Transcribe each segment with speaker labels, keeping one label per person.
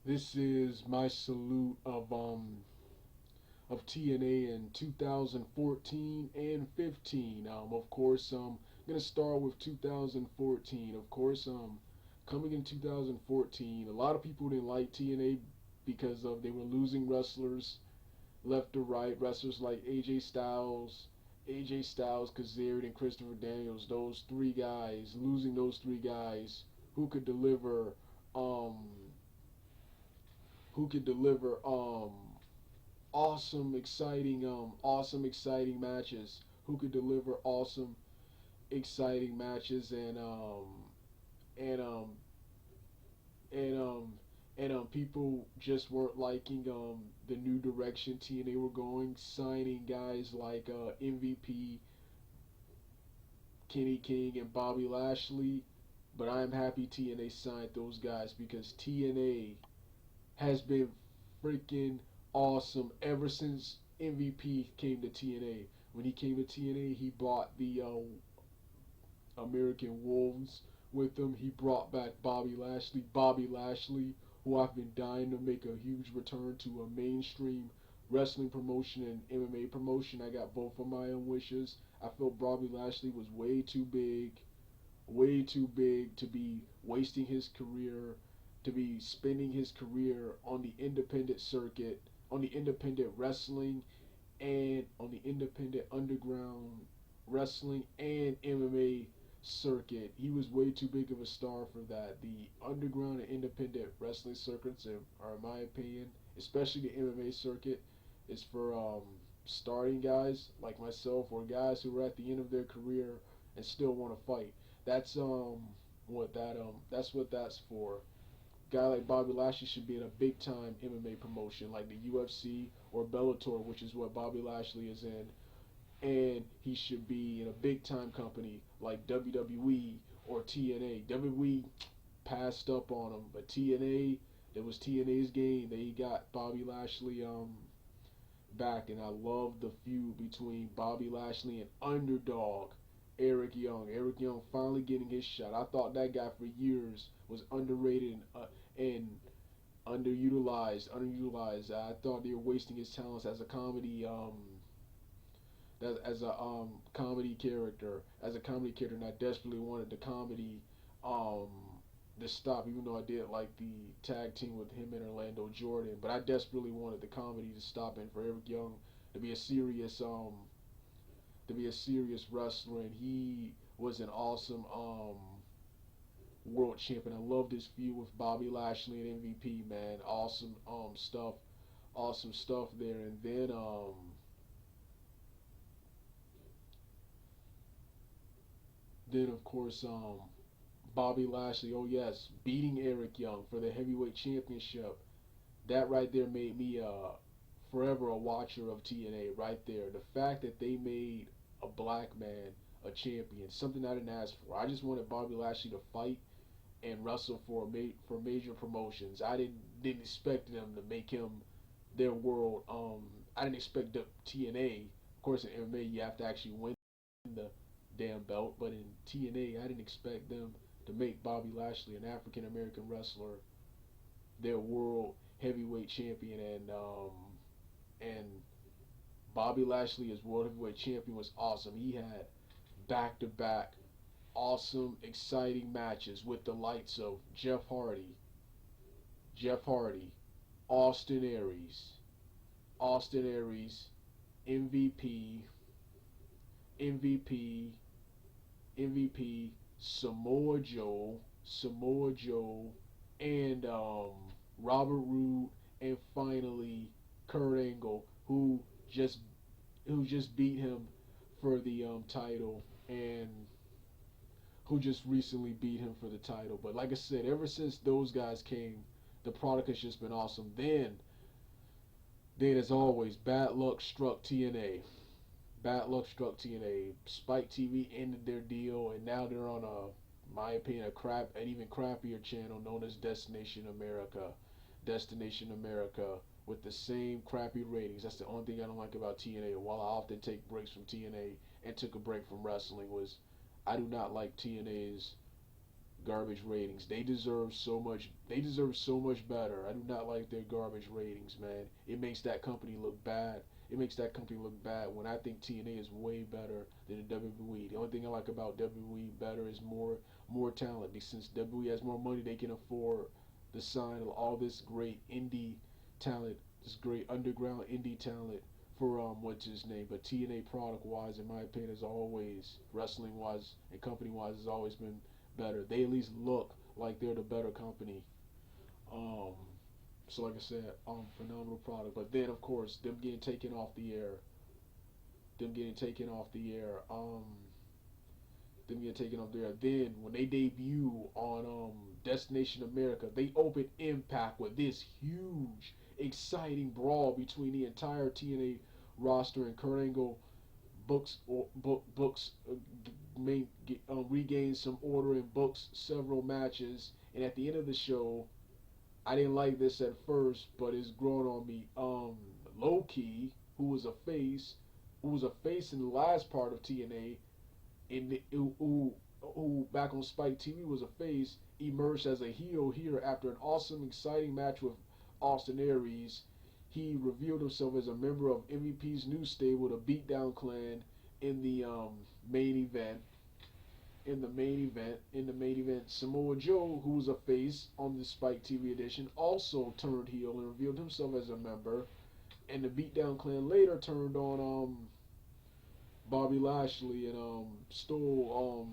Speaker 1: This is my salute of TNA in 2014 and 15. Of course, I'm gonna start with 2014. Of course, coming in 2014, a lot of people didn't like TNA because of they were losing wrestlers left to right. Wrestlers like AJ Styles, Kazarian, and Christopher Daniels. Those three guys, losing those three guys who could deliver, um, who could deliver, awesome, exciting matches. Who could deliver awesome, exciting matches and and people just weren't liking the new direction TNA were going, signing guys like MVP, Kenny King, and Bobby Lashley. But I'm happy TNA signed those guys because TNA has been freaking awesome ever since MVP came to TNA. When he came to TNA, he brought the American Wolves with him. He brought back Bobby Lashley. Bobby Lashley, who I've been dying to make a huge return to a mainstream wrestling promotion and MMA promotion. I got both of my own wishes. I felt Bobby Lashley was way too big to be wasting his career, to be spending his career on the independent circuit, on the independent wrestling, and on the independent underground wrestling and MMA circuit. He was way too big of a star for that. The underground and independent wrestling circuits are, in my opinion, especially the MMA circuit, is for starting guys like myself or guys who are at the end of their career and still want to fight. That's what that's for. A guy like Bobby Lashley should be in a big time MMA promotion like the UFC or Bellator, which is what Bobby Lashley is in, and he should be in a big time company like WWE or TNA. WWE passed up on him, but TNA, it was TNA's game. They got Bobby Lashley back, and I love the feud between Bobby Lashley and underdog Eric Young. Eric Young finally getting his shot. I thought that guy for years was underrated and underutilized. I thought they were wasting his talents as a comedy as a comedy character, and I desperately wanted the comedy um to stop, even though I did like the tag team with him and Orlando Jordan, but I desperately wanted the comedy to stop and for Eric Young to be a serious wrestler, and he was an awesome world champion. I loved his feud with Bobby Lashley and MVP, man. Awesome stuff there. And then of course Bobby Lashley, oh yes, beating Eric Young for the heavyweight championship. That right there made me forever a watcher of TNA right there. The fact that they made a black man a champion, something I didn't ask for. I just wanted Bobby Lashley to fight and wrestle for major promotions. I didn't expect them to make him their world. I didn't expect the TNA. Of course, in MMA you have to actually win the damn belt, but in TNA I didn't expect them to make Bobby Lashley, an African American wrestler, their world heavyweight champion, and Bobby Lashley as world heavyweight champion was awesome. He had back to back awesome, exciting matches with the likes of Jeff Hardy, Austin Aries, Austin Aries, MVP, MVP, MVP, Samoa Joe, and Robert Roode, and finally Kurt Angle, just who just beat him for the title, and who just recently beat him for the title. But like I said, ever since those guys came, the product has just been awesome. Then as always, bad luck struck TNA. Bad luck struck TNA. Spike TV ended their deal, and now they're on my opinion, an even crappier channel known as Destination America. Destination America with the same crappy ratings. That's the only thing I don't like about TNA. While I often take breaks from TNA and took a break from wrestling, was I do not like TNA's Garbage ratings. They deserve so much. They deserve so much better. I do not like their garbage ratings, man. It makes that company look bad. It makes that company look bad when I think TNA is way better than the WWE. The only thing I like about WWE better is more talent. Since WWE has more money, they can afford to sign all this great indie talent, this great underground indie talent for what's his name. But TNA product wise, in my opinion, as always, wrestling wise and company wise, has always been better. They at least look like they're the better company. Um, so like I said, phenomenal product. But then of course, them getting taken off the air, them getting taken off the air, them getting taken off the air. Then when they debut on Destination America, they open Impact with this huge, exciting brawl between the entire TNA roster, and Kurt Angle books regains some order and books several matches. And at the end of the show, I didn't like this at first, but it's grown on me. Low Key, who was a face, who was a face in the last part of TNA, in the, who back on Spike TV was a face, emerged as a heel here after an awesome, exciting match with Austin Aries. He revealed himself as a member of MVP's new stable, the Beatdown Clan, in the main event. In the main event, Samoa Joe, who was a face on the Spike TV edition, also turned heel and revealed himself as a member. And the Beatdown Clan later turned on Bobby Lashley and stole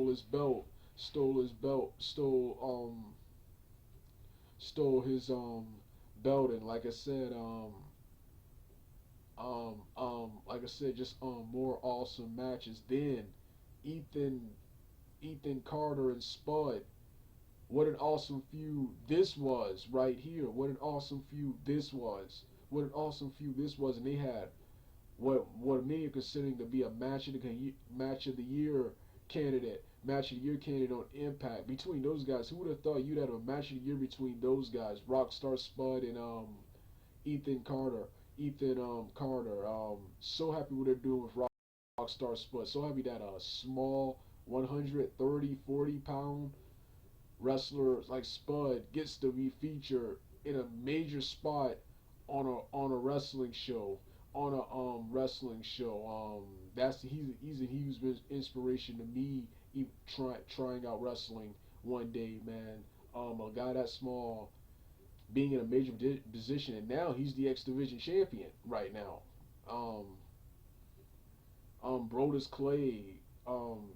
Speaker 1: his belt, stole his belt, and like I said, just more awesome matches. Then Ethan Ethan Carter and Spud. What an awesome feud this was right here. What an awesome feud this was. What an awesome feud this was, and they had what many are considering to be a match of the year candidate on Impact between those guys. Who would have thought you'd have a match of the year between those guys, Rockstar Spud and Ethan Carter. Carter. So happy what they're doing with Rockstar Spud. So happy that a small 130, 40 pound wrestler like Spud gets to be featured in a major spot on a wrestling show. On a wrestling show. He's a huge inspiration to me. Trying out wrestling one day, man. A guy that small being in a major position, and now he's the X Division champion right now. Um, Brodus Clay,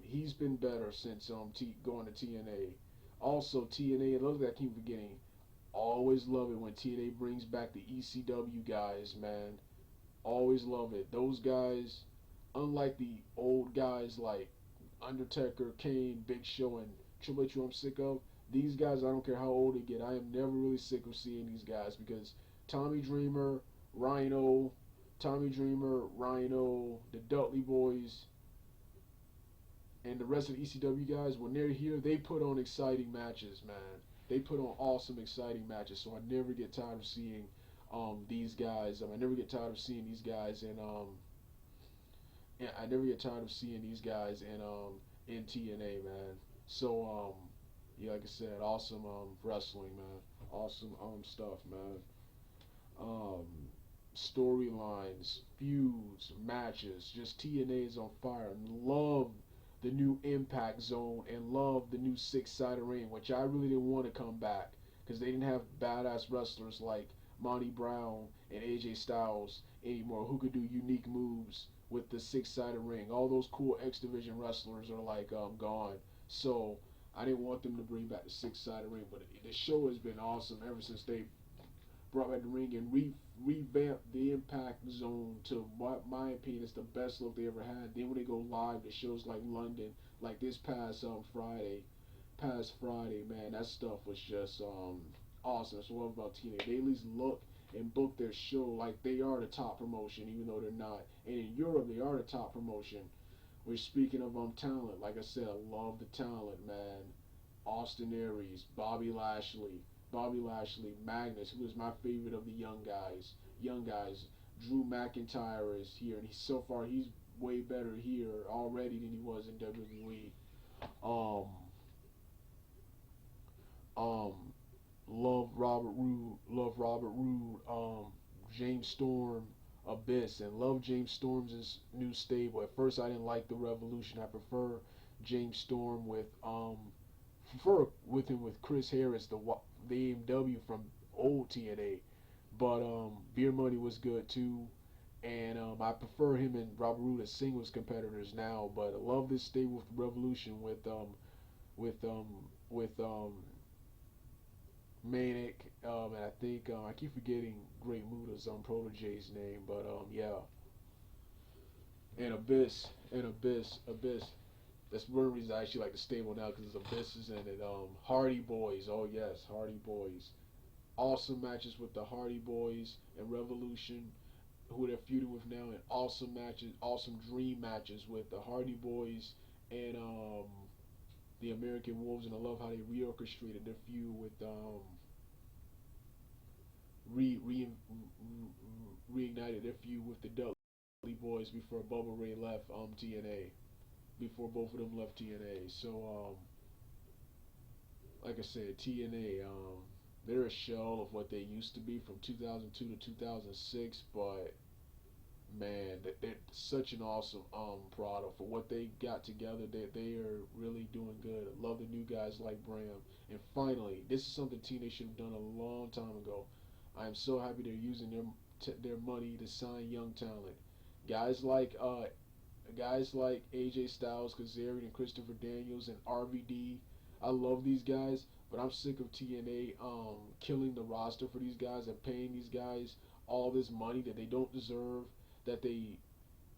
Speaker 1: he's been better since going to TNA. Also TNA, another thing I keep forgetting. Always love it when TNA brings back the ECW guys, man. Always love it. Those guys, unlike the old guys like Undertaker, Kane, Big Show, and Triple H, who I'm sick of. These guys, I don't care how old they get, I am never really sick of seeing these guys because Tommy Dreamer, Rhino, the Dudley Boys, and the rest of the ECW guys, when they're here, they put on exciting matches, man. They put on awesome, exciting matches. So I never get tired of seeing these guys. I never get tired of seeing these guys, and I never get tired of seeing these guys in TNA, man. So yeah, like I said, awesome wrestling, man. Awesome stuff, man. Um, Storylines, feuds, matches. Just TNA is on fire. Love the new Impact Zone and love the new six-sided ring, which I really didn't want to come back because they didn't have badass wrestlers like Monty Brown and AJ Styles anymore who could do unique moves with the six-sided ring. All those cool X Division wrestlers are like gone. So I didn't want them to bring back the six-sided ring, but the show has been awesome ever since they brought back the ring and revamped the Impact Zone to what my opinion is the best look they ever had. Then when they go live to shows like London, like this past Friday, man, that stuff was just awesome. That's what I love about TNA. They at least look and book their show like they are the top promotion, even though they're not. And in Europe, they are the top promotion. We're speaking of talent. Like I said, I love the talent, man. Austin Aries, Bobby Lashley, Magnus, who is my favorite of the young guys. Young guys. Drew McIntyre is here, and so far he's way better here already than he was in WWE. Um, Um, love Robert Roode, James Storm, Abyss, and love James Storm's new stable. At first, I didn't like the Revolution. I James Storm prefer with him with Chris Harris, the AMW from old TNA. But Beer Money was good too, and I prefer him and Robert Roode as singles competitors now. But I love this stable with Revolution with um with Manic, and I think I keep forgetting Great Muda's protege's name, but yeah, and Abyss. That's one reason I actually like the stable now because Abyss is in it. Hardy Boys, oh yes, Hardy Boys. Awesome matches with the Hardy Boys and Revolution, who they're feuding with now, and awesome matches, awesome dream matches with the Hardy Boys and the American Wolves, and I love how they reorchestrated their feud with re, re reignited their feud with the Dudley Boys before Bubba Ray left TNA. Before both of them left TNA, so like I said, TNA they're a shell of what they used to be from 2002 to 2006, but man, they're such an awesome product for what they got together. They are really doing good. I love the new guys like Bram. And finally, this is something TNA should have done a long time ago. I am so happy they're using their money to sign young talent. Guys like uh guys like AJ Styles, Kazarian, and Christopher Daniels and RVD. I love these guys, but I'm sick of TNA killing the roster for these guys and paying these guys all this money that they don't deserve. That they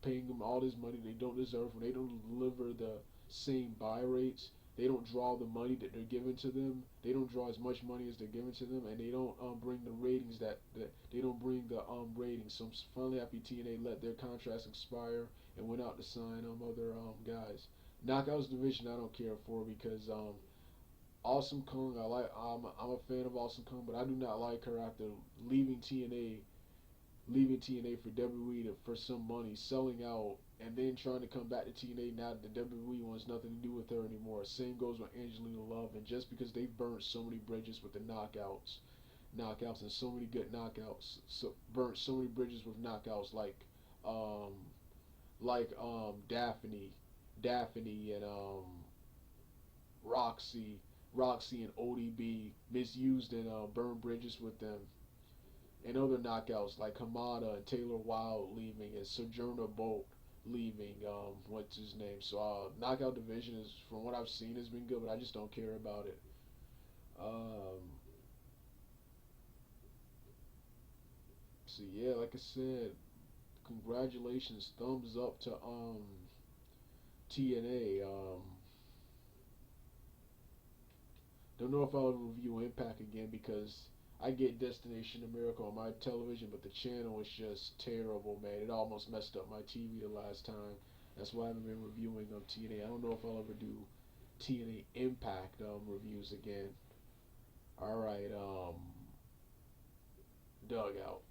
Speaker 1: paying them all this money they don't deserve when they don't deliver the same buy rates. They don't draw the money that they're giving to them. They don't draw as much money as they're giving to them, and they don't bring the ratings that they don't bring the ratings. So I'm finally happy TNA let their contracts expire and went out to sign other guys. Knockouts division I don't care for because Awesome Kong I'm a fan of Awesome Kong, but I do not like her after leaving TNA leaving TNA for WWE for some money, selling out, and then trying to come back to TNA now that the WWE wants nothing to do with her anymore. Same goes with Angelina Love, and just because they've burnt so many bridges with the knockouts, and so many good knockouts, so burnt so many bridges with knockouts um, Daphne, and Roxy, Roxy and ODB misused and burned bridges with them and other knockouts like Hamada and Taylor Wilde leaving and Sojourner Bolt leaving. What's his name? So knockout division is, from what I've seen, has been good, but I just don't care about it. Um, so yeah, like I said, congratulations, thumbs up to TNA. Don't know if I'll ever review Impact again because I get Destination America on my television, but the channel is just terrible, man. It almost messed up my TV the last time. That's why I haven't been reviewing TNA. I don't know if I'll ever do TNA Impact reviews again. All right, Dugout.